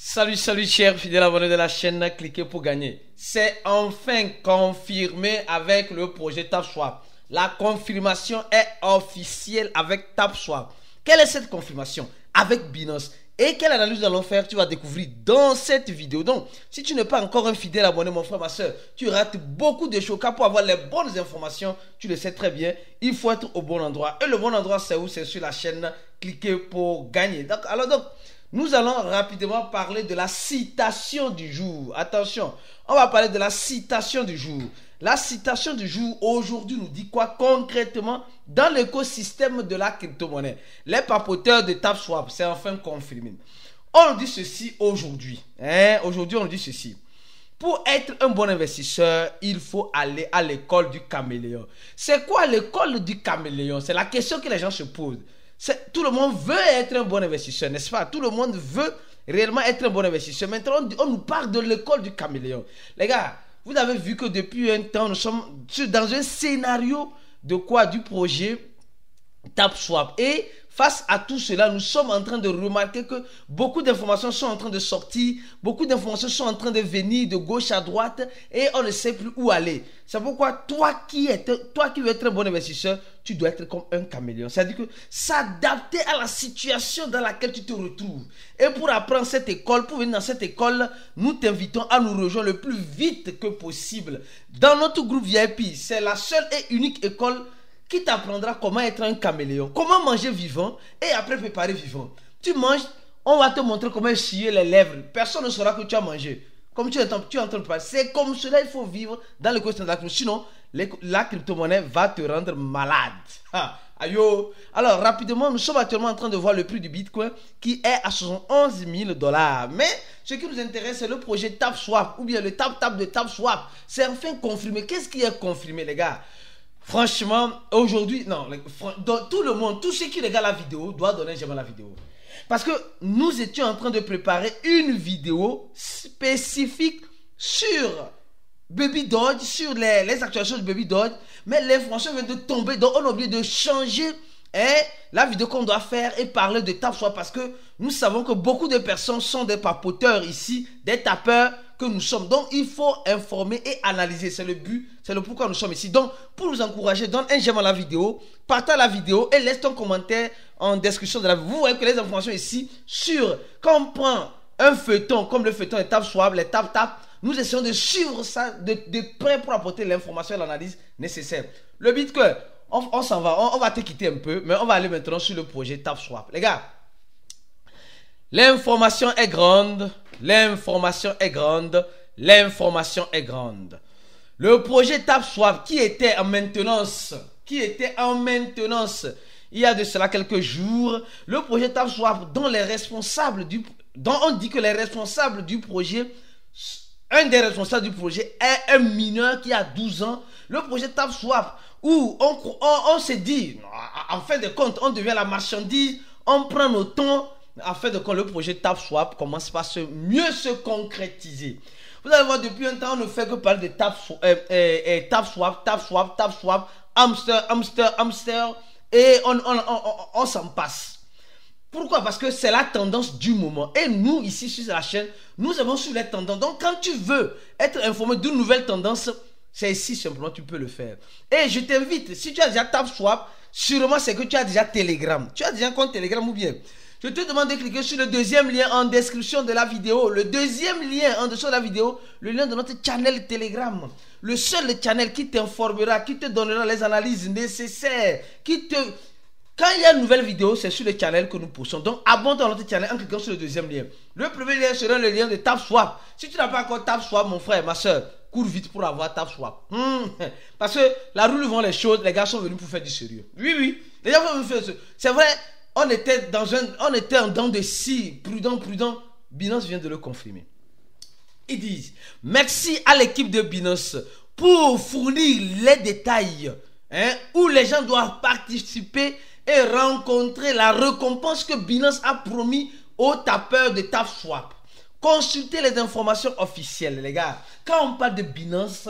Salut chers fidèles abonnés de la chaîne, cliquez pour gagner. C'est enfin confirmé avec le projet TapSwap. La confirmation est officielle avec TapSwap. Quelle est cette confirmation? Avec Binance. Et quelle analyse nous allons faire, tu vas découvrir dans cette vidéo. Donc, si tu n'es pas encore un fidèle abonné, mon frère, ma soeur, tu rates beaucoup de choses. Car pour avoir les bonnes informations, tu le sais très bien, il faut être au bon endroit. Et le bon endroit, c'est où? C'est sur la chaîne, cliquez pour gagner. Donc, nous allons rapidement parler de la citation du jour. Attention, on va parler de la citation du jour. La citation du jour aujourd'hui nous dit quoi concrètement dans l'écosystème de la crypto-monnaie? Les papoteurs de TapSwap, c'est enfin confirmé. On nous dit ceci aujourd'hui. Aujourd'hui, on nous dit ceci. Pour être un bon investisseur, il faut aller à l'école du caméléon. C'est quoi l'école du caméléon? C'est la question que les gens se posent. Tout le monde veut être un bon investisseur, n'est-ce pas? Tout le monde veut réellement être un bon investisseur. Maintenant, on nous parle de l'école du caméléon. Les gars, vous avez vu que depuis un temps, nous sommes dans un scénario de quoi? Du projet TapSwap. Et face à tout cela, nous sommes en train de remarquer que beaucoup d'informations sont en train de sortir, beaucoup d'informations sont en train de venir de gauche à droite et on ne sait plus où aller. C'est pourquoi toi qui veux être un bon investisseur, tu dois être comme un caméléon. C'est-à-dire que s'adapter à la situation dans laquelle tu te retrouves. Et pour apprendre cette école, pour venir dans cette école, nous t'invitons à nous rejoindre le plus vite que possible. Dans notre groupe VIP, c'est la seule et unique école qui t'apprendra comment être un caméléon, comment manger vivant et après préparer vivant. Tu manges, on va te montrer comment essuyer les lèvres. Personne ne saura que tu as mangé. Comme tu es en train de parler, c'est comme cela il faut vivre dans le quotidien de la crypto. Sinon, la crypto-monnaie va te rendre malade. Ayo. Alors, rapidement, nous sommes actuellement en train de voir le prix du Bitcoin qui est à 71 000 $. Mais ce qui nous intéresse, c'est le projet TapSwap ou bien le tap-tap de TapSwap. C'est enfin confirmé. Qu'est-ce qui est confirmé, les gars? Franchement, aujourd'hui, non, tout le monde, tous ceux qui regardent la vidéo doivent donner j'aime la vidéo. Parce que nous étions en train de préparer une vidéo spécifique sur Baby Doge, sur les actualisations de Baby Doge, mais l'information vient de tomber, donc on a oublié de changer la vidéo qu'on doit faire et parler de TapSwap parce que nous savons que beaucoup de personnes sont des papoteurs ici, des tapeurs que nous sommes. Donc, il faut informer et analyser. C'est le but, c'est le pourquoi nous sommes ici. Donc, pour nous encourager, donne un j'aime à la vidéo, partage la vidéo et laisse ton commentaire en description de la vidéo. Vous voyez que les informations ici quand on prend un feuilleton comme le feuilleton des TapSwap, les tap-tap, nous essayons de suivre ça de près pour apporter l'information et l'analyse nécessaire. Le Bitcoin, on s'en va, on va te quitter un peu, mais on va aller maintenant sur le projet TapSwap. Les gars, l'information est grande, l'information est grande, l'information est grande. Le projet TapSwap qui était en maintenance, il y a de cela quelques jours, le projet TapSwap dont on dit que les responsables du projet, un des responsables du projet est un mineur qui a 12 ans. Le projet TapSwap où on se dit, en fin de compte, on devient la marchandise, on prend nos temps, en fin de compte, le projet TapSwap commence par mieux se concrétiser. Vous allez voir, depuis un temps, on ne fait que parler de TapSwap, hamster, et on s'en passe. Pourquoi? Parce que c'est la tendance du moment. Et nous, ici, sur la chaîne, nous avons sur les tendances. Donc, quand tu veux être informé d'une nouvelle tendance, c'est ici simplement tu peux le faire. Et je t'invite, si tu as déjà TapSwap, sûrement c'est que tu as déjà Telegram. Tu as déjà un compte Telegram ou bien? Je te demande de cliquer sur le deuxième lien en description de la vidéo. Le deuxième lien en dessous de la vidéo, le lien de notre channel Telegram. Le seul channel qui t'informera, qui te donnera les analyses nécessaires, Quand il y a une nouvelle vidéo, c'est sur le channel que nous postons. Donc, abonne-toi à notre channel en cliquant sur le deuxième lien. Le premier lien sera le lien de TapSwap. Si tu n'as pas encore TapSwap, mon frère, ma soeur, cours vite pour avoir TapSwap. Parce que la rue vont les choses, les gars sont venus pour faire du sérieux. Oui. Les gens sont venus faire du sérieux. C'est vrai, on était en dents de scie, prudent. Binance vient de le confirmer. Ils disent, merci à l'équipe de Binance pour fournir les détails où les gens doivent participer et rencontrer la récompense que Binance a promis aux tapeurs de TapSwap. Consultez les informations officielles, les gars. Quand on parle de Binance,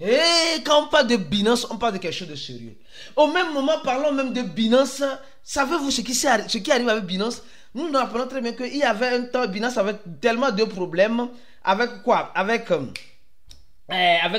on parle de quelque chose de sérieux. Au même moment, parlons même de Binance. Savez-vous ce qui arrive avec Binance? Nous apprenons très bien qu'il y avait un temps, Binance avait tellement de problèmes avec quoi? Avec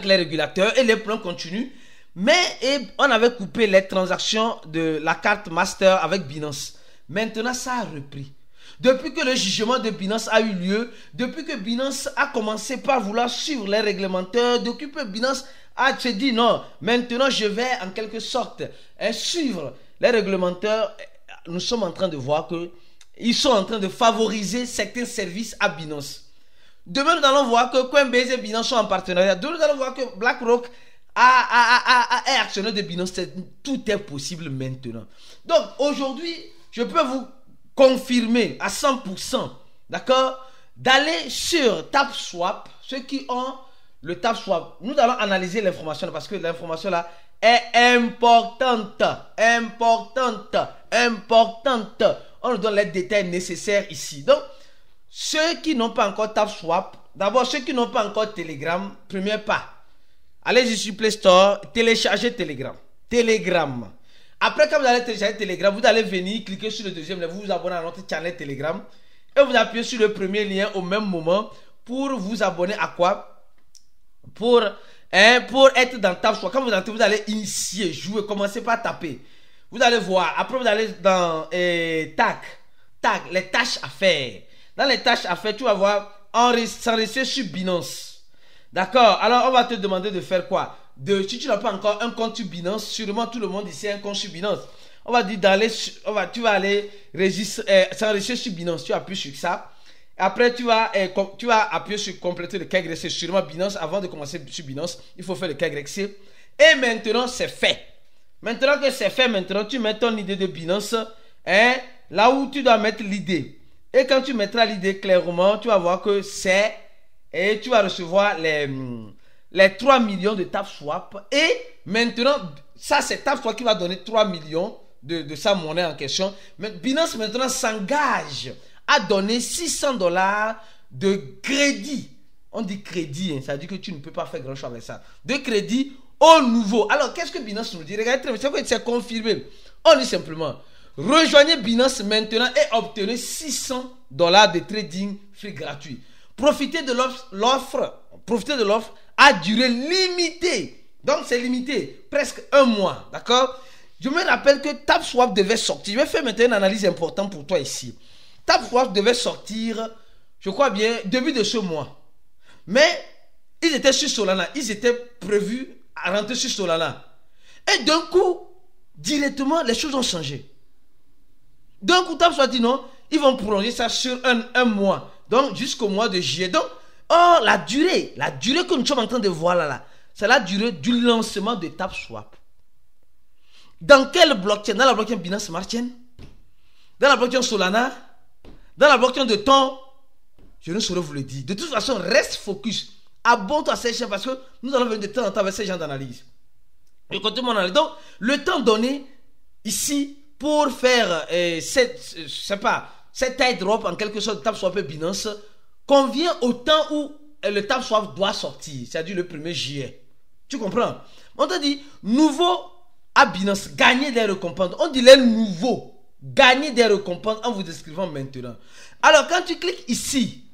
les régulateurs et les plans continuent. Mais on avait coupé les transactions de la carte master avec Binance. Maintenant, ça a repris. Depuis que le jugement de Binance a eu lieu, depuis que Binance a commencé par vouloir suivre les réglementaires, depuis que Binance a se dit non, maintenant je vais en quelque sorte suivre les réglementaires, nous sommes en train de voir que ils sont en train de favoriser certains services à Binance. Demain, nous allons voir que Coinbase et Binance sont en partenariat. Demain, nous allons voir que BlackRock est actionnaire de Binance. Tout est possible maintenant. Donc, aujourd'hui, je peux vous confirmer à 100%, d'accord, d'aller sur TapSwap, ceux qui ont le TapSwap. Nous allons analyser l'information parce que l'information là est importante. On nous donne les détails nécessaires ici. Donc, ceux qui n'ont pas encore TapSwap, d'abord ceux qui n'ont pas encore Telegram, premier pas. Allez sur Play Store, téléchargez Telegram. Après, quand vous allez télécharger Telegram, vous allez venir, cliquer sur le deuxième lien, vous vous abonnez à notre channel Telegram et vous appuyez sur le premier lien au même moment pour vous abonner à quoi? Pour être dans TapSwap. Quand vous entrez, vous allez initier, jouer, commencez par taper. Vous allez voir. Après, vous allez dans les tâches à faire. Dans les tâches à faire, tu vas voir s'enregistrer sur Binance. D'accord? Alors, on va te demander de faire quoi? Si tu n'as pas encore un compte sur Binance, sûrement tout le monde ici a un compte sur Binance. On va dire tu vas aller s'enregistrer sur Binance. Tu appuies sur ça. Après, tu vas appuyer sur compléter le KYC. Sûrement Binance. Avant de commencer sur Binance, il faut faire le KYC. Et maintenant, c'est fait. Maintenant que c'est fait, tu mets ton idée de Binance là où tu dois mettre l'idée. Et quand tu mettras l'idée clairement, tu vas voir que c'est... Et tu vas recevoir les 3 millions de TapSwap. Et maintenant, ça c'est TapSwap qui va donner 3 millions de sa monnaie en question. Mais Binance maintenant s'engage à donner $600 de crédit. On dit crédit, ça veut dire que tu ne peux pas faire grand chose avec ça. De crédit au nouveau. Alors, qu'est-ce que Binance nous dit? Regardez, c'est confirmé. On dit simplement, rejoignez Binance maintenant et obtenez $600 de trading free gratuit. Profitez de l'offre à durée limitée. Donc, c'est limité, presque un mois. D'accord? Je me rappelle que TapSwap devait sortir. Je vais faire maintenant une analyse importante pour toi ici. TapSwap devait sortir, je crois bien, début de ce mois. Mais, ils étaient sur Solana. Ils étaient prévus à rentrer sur Solana. Et d'un coup, directement, les choses ont changé. D'un coup, TapSwap dit non, ils vont prolonger ça sur un mois. Donc, jusqu'au mois de juillet. Donc, la durée que nous sommes en train de voir là, c'est la durée du lancement de TapSwap. Dans quelle blockchain? Dans la blockchain Binance Smart Chain? Dans la blockchain Solana? Dans la blockchain de temps? Je ne saurais vous le dire. De toute façon, reste focus. Abonne-toi à ces chaînes parce que nous allons venir de temps en temps avec ces gens d'analyse. Je continue mon analyse. Donc, le temps donné ici pour faire cette airdrop en quelque sorte de TapSwap et Binance convient au temps où le TapSwap doit sortir, c'est-à-dire le 1er juillet. Tu comprends? On te dit nouveau à Binance, gagner des récompenses. On dit les nouveaux, gagner des récompenses en vous inscrivant maintenant. Alors quand tu cliques ici,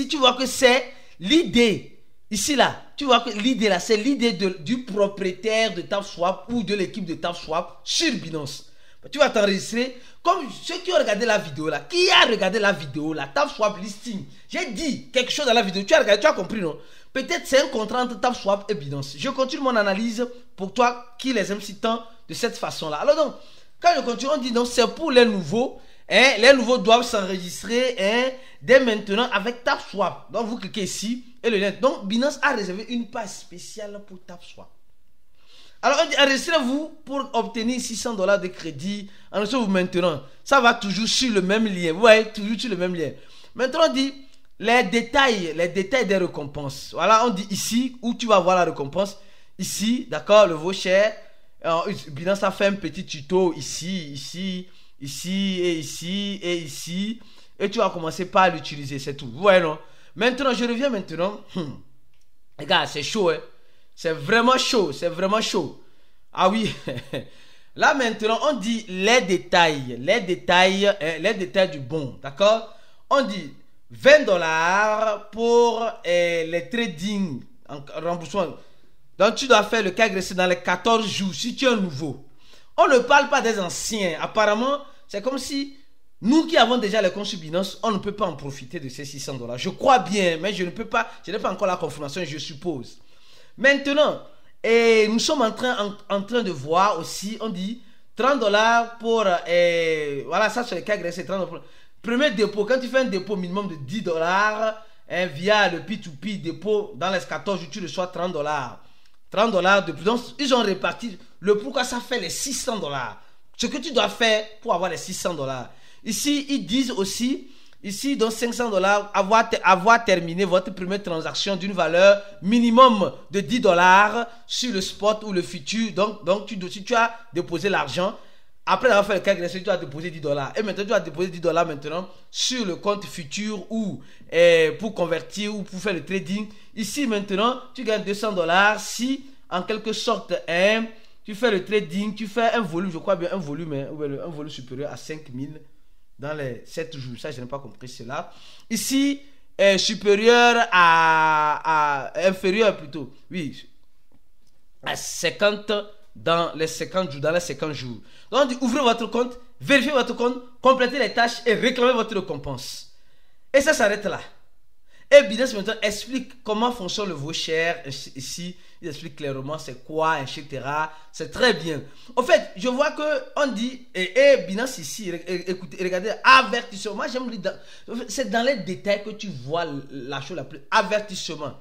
tu vois que c'est l'idée. Ici là, tu vois que l'idée là, c'est l'idée du propriétaire de TapSwap ou de l'équipe de TapSwap sur Binance. Tu vas t'enregistrer comme ceux qui ont regardé la vidéo là. Qui a regardé la vidéo là? TapSwap listing. J'ai dit quelque chose dans la vidéo. Tu as regardé, tu as compris, non? Peut-être c'est un contrat entre TapSwap et Binance. Je continue mon analyse pour toi qui les aime si tant de cette façon là. Alors donc, quand je continue, on dit non, c'est pour les nouveaux. Les nouveaux doivent s'enregistrer dès maintenant avec TapSwap. Donc vous cliquez ici et le lien. Donc Binance a réservé une page spéciale pour TapSwap. Alors on dit enregistrez-vous pour obtenir $600 de crédit. Enregistrez-vous maintenant. Ça va toujours sur le même lien. Vous voyez, toujours sur le même lien. Maintenant on dit les détails des récompenses. Voilà, on dit ici où tu vas voir la récompense. Ici, d'accord, le voucher. Binance a fait un petit tuto ici et ici. Et tu vas commencer par l'utiliser, c'est tout. Vous voyez, non? Maintenant, je reviens maintenant. Regarde, c'est chaud, hein? C'est vraiment chaud. Ah oui. Là maintenant, on dit les détails du bon, d'accord? On dit 20 dollars pour les trading en remboursement. Donc tu dois faire le cas agressé dans les 14 jours si tu es un nouveau. On ne parle pas des anciens. Apparemment, c'est comme si nous qui avons déjà les comptes sur Binance, on ne peut pas en profiter de ces 600 dollars. Je crois bien, mais je ne peux pas, je n'ai pas encore la confirmation, je suppose. Maintenant, nous sommes en train de voir aussi, on dit 30 dollars pour, voilà, ça c'est le cas agressé, 30 dollars. Premier dépôt, quand tu fais un dépôt minimum de 10 dollars, via le P2P dépôt, dans les 14 jours, tu reçois 30 dollars. 30 dollars de plus. Donc, ils ont réparti le pourquoi ça fait les 600 dollars. Ce que tu dois faire pour avoir les 600 dollars. Ici, ils disent aussi, ici, dans 500 dollars, avoir terminé votre première transaction d'une valeur minimum de 10 dollars sur le spot ou le futur. Donc si tu as déposé l'argent, après avoir fait le calcul, tu as déposé 10 dollars. Et maintenant, tu as déposé 10 dollars maintenant sur le compte futur ou pour convertir ou pour faire le trading. Ici, maintenant, tu gagnes 200 dollars si, en quelque sorte, tu fais le trading, tu fais un volume, je crois bien, un volume supérieur à 5000 dans les 7 jours. Ça, je n'ai pas compris cela. Ici, supérieur inférieur plutôt. Oui, à 50 dans les 50 jours. Donc, ouvrez votre compte, vérifiez votre compte, complétez les tâches et réclamez votre récompense. Et ça s'arrête là. Et Binance maintenant explique comment fonctionne le voucher. Ici, il explique clairement c'est quoi, etc. C'est très bien. En fait, je vois que on dit, et Binance ici, écoutez, regardez, avertissement. Moi, j'aime lire, c'est dans les détails que tu vois la chose la plus. Avertissement.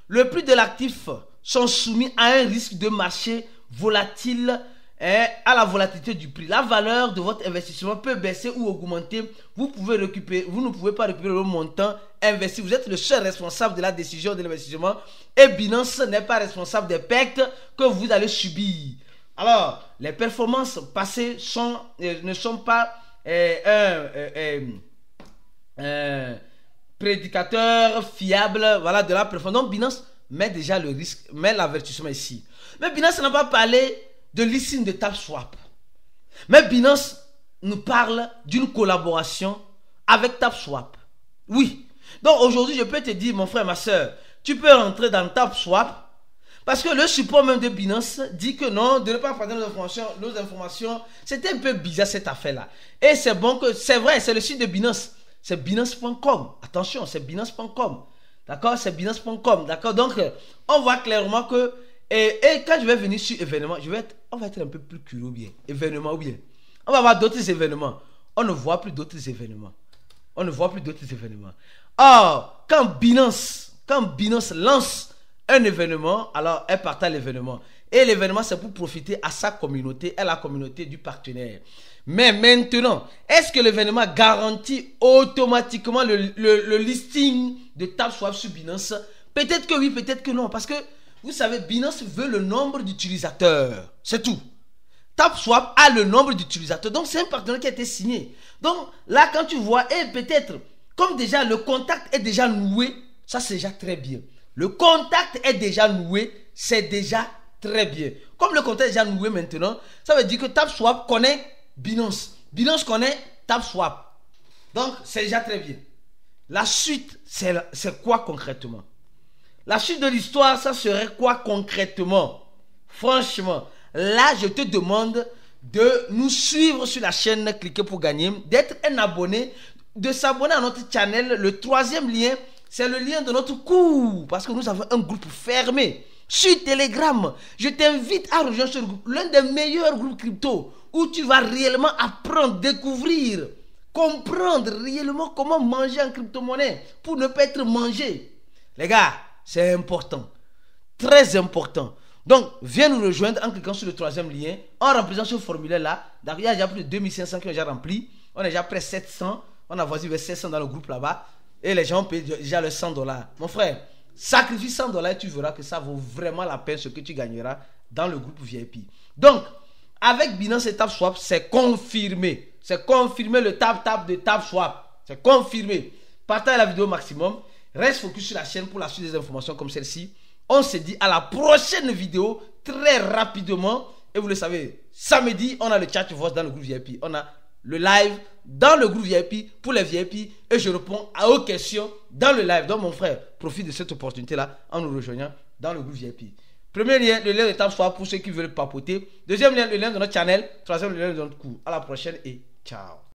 Le prix de l'actif sont soumis à un risque de marché volatile, à la volatilité du prix. La valeur de votre investissement peut baisser ou augmenter. Vous ne pouvez pas récupérer le montant investi. Vous êtes le seul responsable de la décision de l'investissement et Binance n'est pas responsable des pertes que vous allez subir. Alors, les performances passées ne sont pas prédicateur fiable, voilà, de la performance. Donc Binance met déjà le risque, met l'avertissement ici. Mais Binance n'a pas parlé de listing de TapSwap. Mais Binance nous parle d'une collaboration avec TapSwap. Oui. Donc aujourd'hui, je peux te dire, mon frère, ma soeur, tu peux rentrer dans TapSwap parce que le support même de Binance dit que non, de ne pas partager nos informations. C'était un peu bizarre cette affaire-là. Et c'est bon que, c'est vrai, c'est le site de Binance. C'est binance.com. Attention, c'est binance.com. D'accord? C'est binance.com. D'accord? Donc, on voit clairement que, et quand je vais venir sur événement, on va être un peu plus curieux ou bien. Événement ou bien. On va avoir d'autres événements. On ne voit plus d'autres événements. On ne voit plus d'autres événements. Or, quand Binance lance un événement, alors elle partage l'événement. Et l'événement, c'est pour profiter à sa communauté, à la communauté du partenaire. Mais maintenant, est-ce que l'événement garantit automatiquement le listing de TapSwap sur Binance? Peut-être que oui, peut-être que non. Parce que, vous savez, Binance veut le nombre d'utilisateurs. C'est tout. TapSwap a le nombre d'utilisateurs. Donc, c'est un partenaire qui a été signé. Donc, là, quand tu vois, et peut-être, comme déjà le contact est déjà noué, ça, c'est déjà très bien. Le contact est déjà noué, c'est déjà très bien. Comme le contact est déjà noué maintenant, ça veut dire que TapSwap connaît Binance. Binance connaît TapSwap. Donc, c'est déjà très bien. La suite, c'est quoi concrètement? La suite de l'histoire, ça serait quoi concrètement? Franchement, là, je te demande de nous suivre sur la chaîne Cliquez pour gagner, d'être un abonné, de s'abonner à notre channel. Le troisième lien, c'est le lien de notre cours, parce que nous avons un groupe fermé sur Telegram. Je t'invite à rejoindre ce groupe, l'un des meilleurs groupes crypto, où tu vas réellement apprendre, découvrir, comprendre réellement comment manger en crypto-monnaie pour ne pas être mangé. Les gars, c'est important, très important. Donc, viens nous rejoindre en cliquant sur le troisième lien, en remplissant ce formulaire-là. Il y a déjà plus de 2500 qui ont déjà rempli. On est déjà près de 700. On a voici vers 700 dans le groupe là-bas. Et les gens payent déjà les 100 dollars. Mon frère, sacrifie 100 dollars et tu verras que ça vaut vraiment la peine ce que tu gagneras dans le groupe VIP. Donc, avec Binance et TapSwap, c'est confirmé. C'est confirmé le tap de TapSwap. C'est confirmé. Partagez la vidéo au maximum. Reste focus sur la chaîne pour la suite des informations comme celle-ci. On se dit à la prochaine vidéo très rapidement. Et vous le savez, samedi, on a le chat voice dans le groupe VIP. On a le live dans le groupe VIP pour les VIP. Et je réponds à vos questions dans le live. Donc mon frère, profite de cette opportunité-là en nous rejoignant dans le groupe VIP. Premier lien, le lien de TapSwap pour ceux qui veulent papoter. Deuxième lien, le lien de notre channel. Troisième, le lien de notre cours. À la prochaine et ciao.